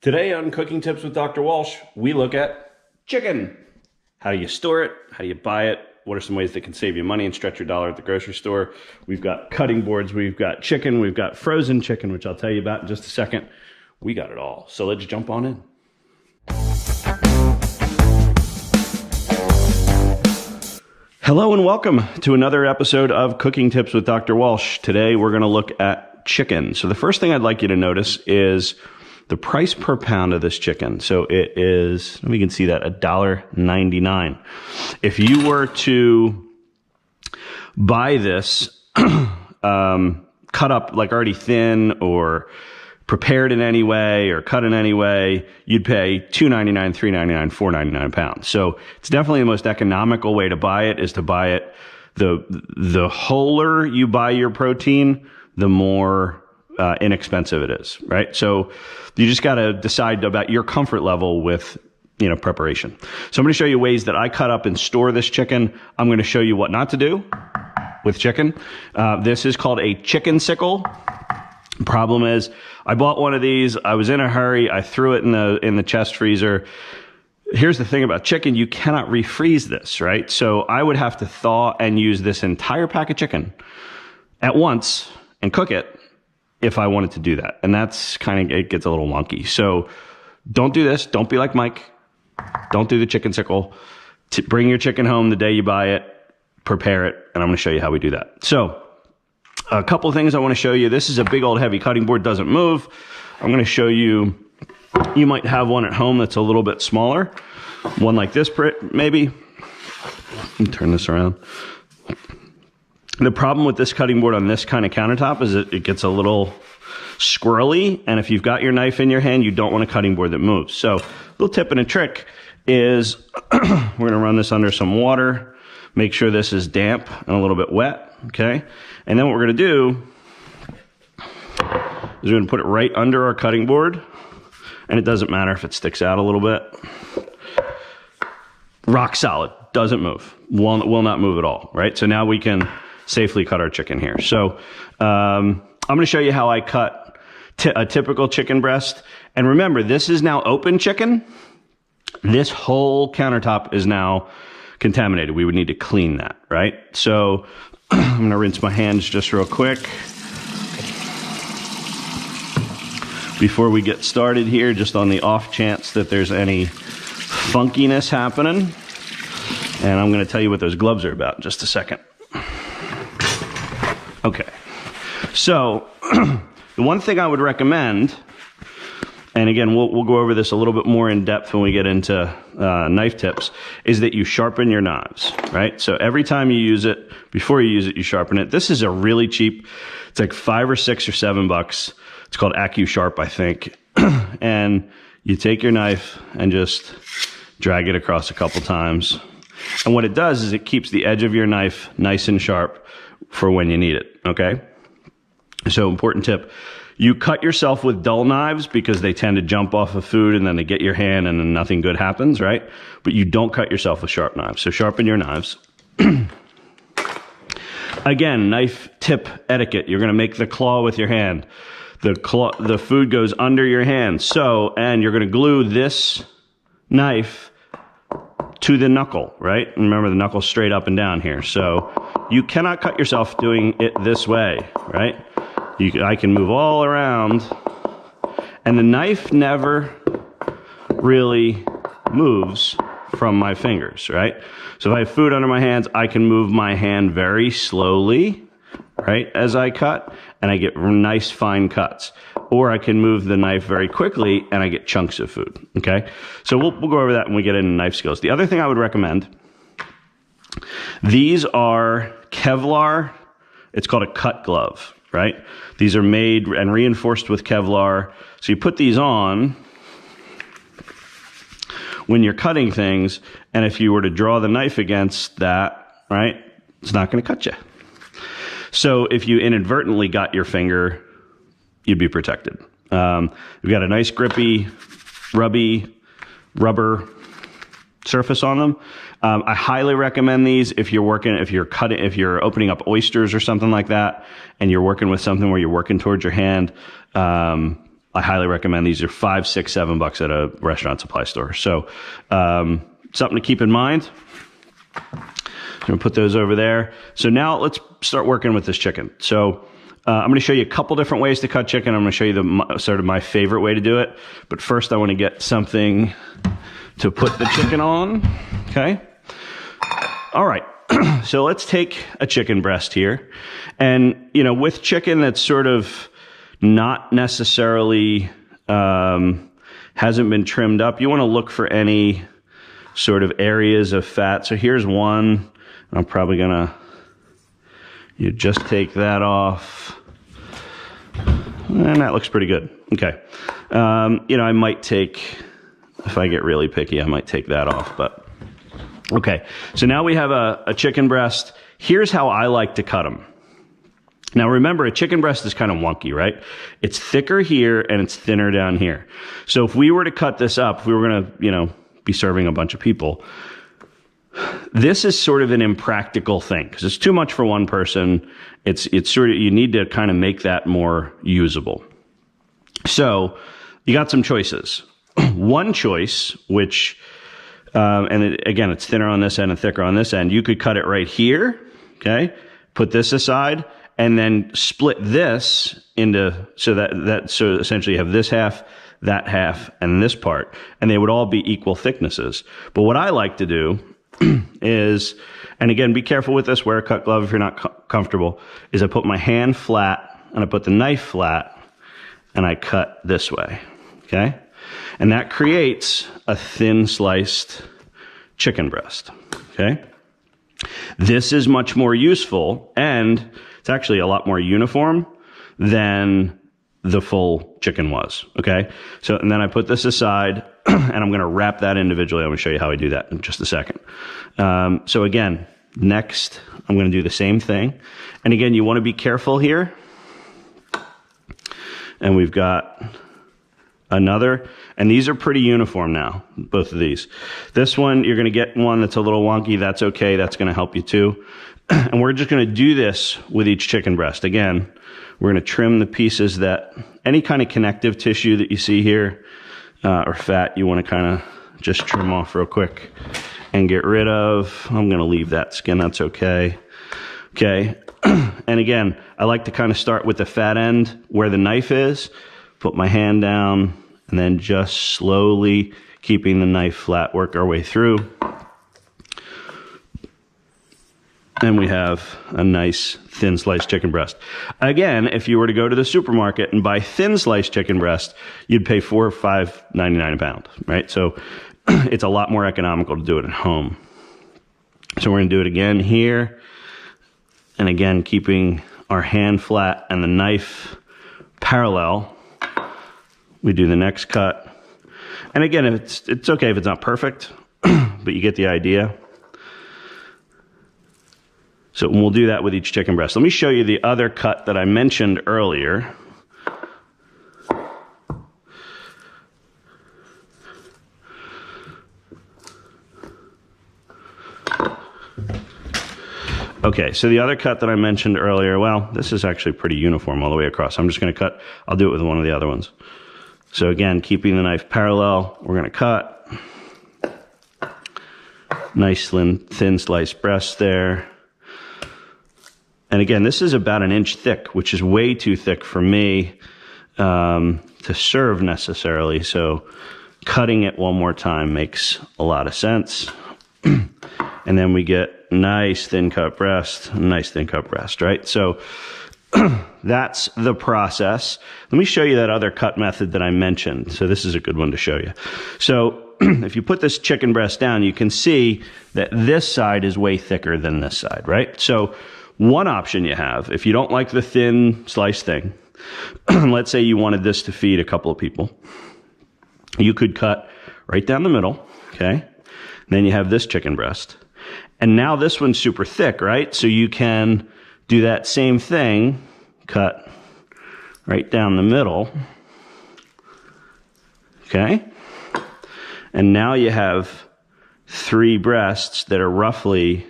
Today on Cooking Tips with Dr. Walsh, we look at chicken. How do you store it? How do you buy it? What are some ways that can save you money and stretch your dollar at the grocery store? We've got cutting boards, we've got chicken, we've got frozen chicken, which I'll tell you about in just a second. We got it all. So let's jump on in. Hello and welcome to another episode of Cooking Tips with Dr. Walsh. Today we're going to look at chicken. So the first thing I'd like you to notice is the price per pound of this chicken. So it is, we can see that, $1.99. If you were to buy this cut up like already thin or prepared in any way or cut in any way, you'd pay $2.99, $3.99, $4.99 a pound. So it's definitely the most economical way to buy it is to buy it. The wholer you buy your protein, the more inexpensive it is, right? So you just got to decide about your comfort level with, preparation. So I'm going to show you ways that I cut up and store this chicken. I'm going to show you what not to do with chicken. This is called a chicken sickle. Problem is, I bought one of these. I was in a hurry. I threw it in the chest freezer. Here's the thing about chicken. You cannot refreeze this, right? So I would have to thaw and use this entire pack of chicken at once and cook it if I wanted to do that. And that's it gets a little wonky. So don't do this. Don't be like Mike. Don't do the chicken sickle. Bring your chicken home the day you buy it, prepare it, and I'm going to show you how we do that. So a couple of things I want to show you. This is a big old heavy cutting board, doesn't move. I'm going to show you, you might have one at home that's a little bit smaller. One like this, maybe. Let me turn this around. The problem with this cutting board on this kind of countertop is it gets a little squirrely, and if you've got your knife in your hand, you don't want a cutting board that moves. So a little tip and a trick is we're going to run this under some water, make sure this is damp and a little bit wet, okay? And then what we're going to do is we're going to put it right under our cutting board, and it doesn't matter if it sticks out a little bit. Rock solid, doesn't move, will not move at all, right? So now we can safely cut our chicken here. So I'm going to show you how I cut a typical chicken breast. And remember, this is now open chicken. This whole countertop is now contaminated. We would need to clean that, right? So I'm going to rinse my hands just real quick before we get started here, just on the off chance that there's any funkiness happening. And I'm going to tell you what those gloves are about in just a second. Okay, so the one thing I would recommend, and again, we'll go over this a little bit more in depth when we get into knife tips, is that you sharpen your knives, right? So every time you use it, before you use it, you sharpen it. This is a really cheap, it's like $5 or $6 or $7. It's called AccuSharp, I think. And you take your knife and just drag it across a couple times. And what it does is it keeps the edge of your knife nice and sharp for when you need it, okay? So important tip, you cut yourself with dull knives because they tend to jump off of food and then they get your hand and then nothing good happens, right? But you don't cut yourself with sharp knives. So sharpen your knives. Again, knife tip etiquette. You're going to make the claw with your hand. The food goes under your hand. So, and you're going to glue this knife to the knuckle, right? Remember, the knuckle's straight up and down here. So you cannot cut yourself doing it this way, right? I can move all around, and the knife never really moves from my fingers, right? So if I have food under my hands, I can move my hand very slowly, right, as I cut, and I get nice fine cuts. Or I can move the knife very quickly and I get chunks of food, okay? So we'll go over that when we get into knife skills. The other thing I would recommend, these are Kevlar, it's called a cut glove, right? These are made and reinforced with Kevlar. So you put these on when you're cutting things, and if you were to draw the knife against that, right, it's not gonna cut you. So if you inadvertently got your finger, you'd be protected. We've got a nice grippy, rubber surface on them. I highly recommend these if you're opening up oysters or something like that, and you're working with something where you're working towards your hand. I highly recommend these. Are $5, $6, $7 at a restaurant supply store. So something to keep in mind. I'm going to put those over there. So now let's start working with this chicken. So I'm going to show you a couple different ways to cut chicken. I'm going to show you sort of my favorite way to do it. But first I want to get something to put the chicken on. Okay. All right. So let's take a chicken breast here. And, you know, with chicken that's sort of not necessarily, hasn't been trimmed up, you want to look for any sort of areas of fat. So here's one. I'm probably going to just take that off. And that looks pretty good. Okay. You know, I might take, if I get really picky, I might take that off, but okay. So now we have a chicken breast. Here's how I like to cut them. Now remember, a chicken breast is kind of wonky, right? It's thicker here and it's thinner down here. So if we were to cut this up, if we were going to, you know, be serving a bunch of people, this is sort of an impractical thing because it's too much for one person. It's sort of, you need to kind of make that more usable. So you got some choices. One choice, which, again, it's thinner on this end and thicker on this end. You could cut it right here. Okay. Put this aside and then split this into, so essentially you have this half, that half, and this part, and they would all be equal thicknesses. But what I like to do is, and again, be careful with this, wear a cut glove if you're not comfortable, is I put my hand flat and I put the knife flat and I cut this way, okay? And that creates a thin sliced chicken breast, okay? This is much more useful and it's actually a lot more uniform than the full chicken was, okay? So, and then I put this aside and I'm going to wrap that individually. I'm going to show you how I do that in just a second. So again, next, I'm going to do the same thing. And again, you want to be careful here. And we've got another, and these are pretty uniform now, both of these. This one, you're going to get one that's a little wonky. That's okay. That's going to help you too. And we're just going to do this with each chicken breast. Again, we're going to trim the pieces that, any kind of connective tissue that you see here, or fat, you want to kind of just trim off real quick and get rid of. I'm going to leave that skin. That's okay. Okay. And again, I like to kind of start with the fat end where the knife is, put my hand down, and then just slowly keeping the knife flat, work our way through. And we have a nice thin sliced chicken breast. Again, if you were to go to the supermarket and buy thin sliced chicken breast, you'd pay $4 or $5.99 a pound, right? So it's a lot more economical to do it at home. So we're going to do it again here. And again, keeping our hand flat and the knife parallel. We do the next cut. And again, it's okay if it's not perfect, but you get the idea. So we'll do that with each chicken breast. Let me show you the other cut that I mentioned earlier. Okay, so the other cut that I mentioned earlier, well, this is actually pretty uniform all the way across. I'm just going to cut, I'll do it with one of the other ones. So again, keeping the knife parallel, we're going to cut. Nice thin sliced breast there. And again, this is about 1 inch thick, which is way too thick for me to serve necessarily. So cutting it one more time makes a lot of sense. And then we get nice thin cut breast, right? So that's the process. Let me show you that other cut method that I mentioned. So this is a good one to show you. So if you put this chicken breast down, you can see that this side is way thicker than this side, right? So one option you have, if you don't like the thin slice thing, let's say you wanted this to feed a couple of people, you could cut right down the middle, okay? Then you have this chicken breast. And now this one's super thick, right? So you can do that same thing, cut right down the middle, okay? And now you have 3 breasts that are roughly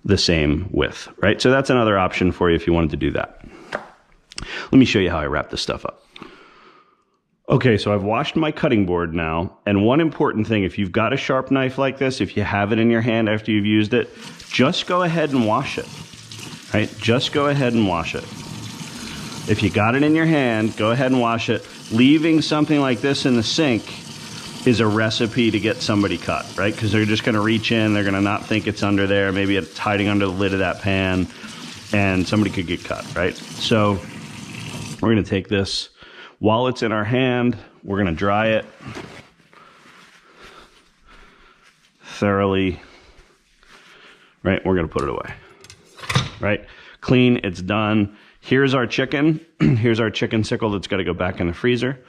the same width, right? So that's another option for you if you wanted to do that. Let me show you how I wrap this stuff up. Okay, so I've washed my cutting board now, and one important thing, if you've got a sharp knife like this, if you have it in your hand after you've used it, just go ahead and wash it, right? Just go ahead and wash it. If you got it in your hand, go ahead and wash it. Leaving something like this in the sink is a recipe to get somebody cut, right? Because they're just gonna reach in, they're gonna not think it's under there, maybe it's hiding under the lid of that pan, and somebody could get cut, right? So we're gonna take this, while it's in our hand, we're gonna dry it thoroughly, right? We're gonna put it away, right? Clean, it's done. Here's our chicken. Here's our chicken sickle that's gotta go back in the freezer.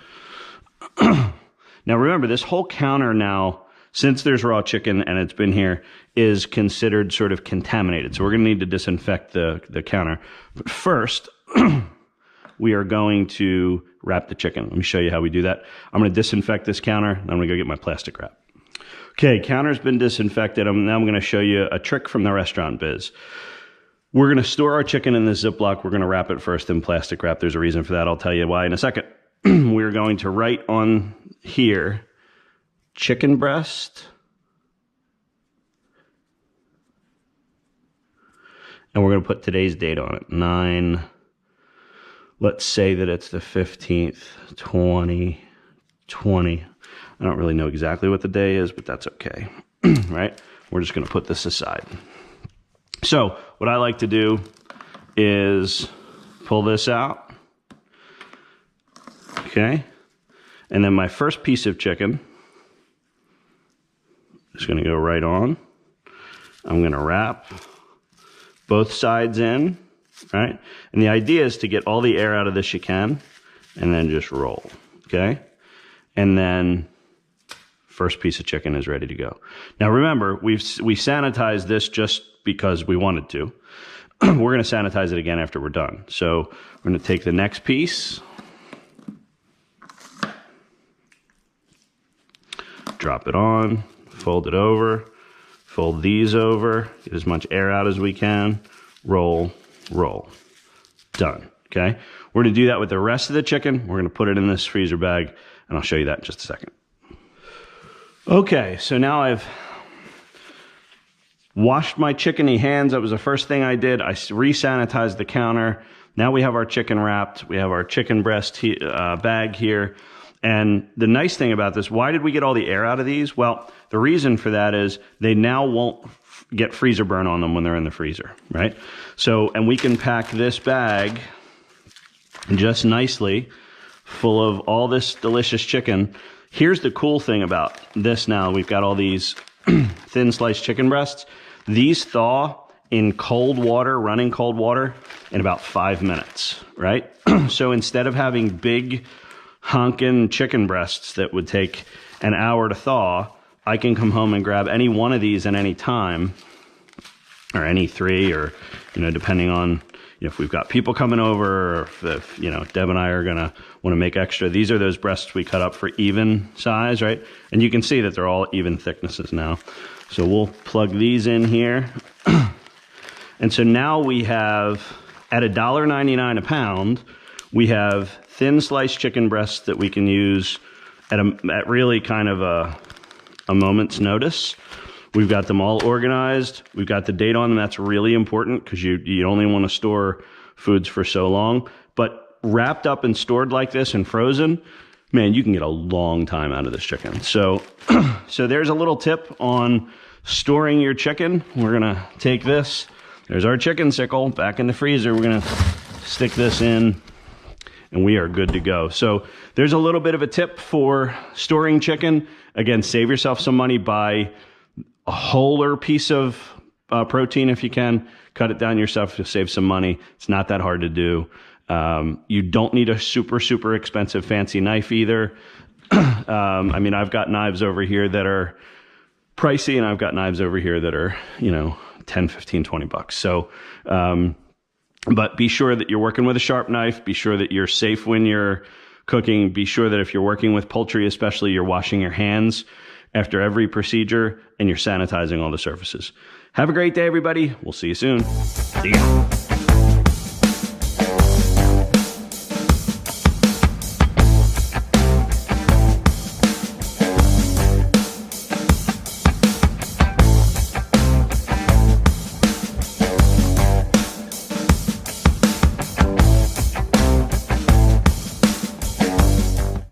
Now remember, this whole counter now, since there's raw chicken and it's been here, is considered sort of contaminated. So we're gonna need to disinfect the counter. But first, we are going to wrap the chicken. Let me show you how we do that. I'm gonna disinfect this counter, then I'm gonna go get my plastic wrap. Okay, counter's been disinfected. Now I'm gonna show you a trick from the restaurant biz. We're gonna store our chicken in this Ziploc. We're gonna wrap it first in plastic wrap. There's a reason for that. I'll tell you why in a second. We're going to write on here, chicken breast, and we're gonna put today's date on it, 9, let's say that it's the 15th, 2020. I don't really know exactly what the day is, but that's okay, right? We're just gonna put this aside. So what I like to do is pull this out, okay? And then my first piece of chicken is gonna go right on. I'm gonna wrap both sides in, right? And the idea is to get all the air out of this you can, and then just roll, okay? And then first piece of chicken is ready to go. Now remember, we sanitized this just because we wanted to. We're gonna sanitize it again after we're done. So we're gonna take the next piece, drop it on, fold it over, fold these over, get as much air out as we can, roll, roll. Done, okay? We're gonna do that with the rest of the chicken. We're gonna put it in this freezer bag, and I'll show you that in just a second. Okay, so now I've washed my chickeny hands. That was the first thing I did. I re-sanitized the counter. Now we have our chicken wrapped. We have our chicken breast bag here. And the nice thing about this, why did we get all the air out of these? Well, the reason for that is they now won't get freezer burn on them when they're in the freezer, right? So, and we can pack this bag just nicely full of all this delicious chicken. Here's the cool thing about this now. We've got all these thin sliced chicken breasts. These thaw in cold water, running cold water, in about 5 minutes, right? So instead of having big honkin' chicken breasts that would take an hour to thaw, I can come home and grab any one of these at any time, or any 3, or, you know, depending on, you know, if we've got people coming over, or if you know, Deb and I are gonna want to make extra. These are those breasts we cut up for even size, right? And you can see that they're all even thicknesses now. So we'll plug these in here. And so now we have, at $1.99 a pound, we have thin sliced chicken breasts that we can use at really kind of a moment's notice. We've got them all organized. We've got the date on them. That's really important because you only want to store foods for so long. But wrapped up and stored like this and frozen, man, you can get a long time out of this chicken. So, so there's a little tip on storing your chicken. We're gonna take this. There's our chicken sickle back in the freezer. We're gonna stick this in, and we are good to go. So there's a little bit of a tip for storing chicken. Again, save yourself some money. Buy a wholer piece of protein if you can. Cut it down yourself to save some money. It's not that hard to do. You don't need a super expensive fancy knife either. I mean, I've got knives over here that are pricey, and I've got knives over here that are, you know, 10, 15, 20 bucks. So, but be sure that you're working with a sharp knife. Be sure that you're safe when you're cooking. Be sure that if you're working with poultry, especially, you're washing your hands after every procedure and you're sanitizing all the surfaces. Have a great day, everybody. We'll see you soon. See ya.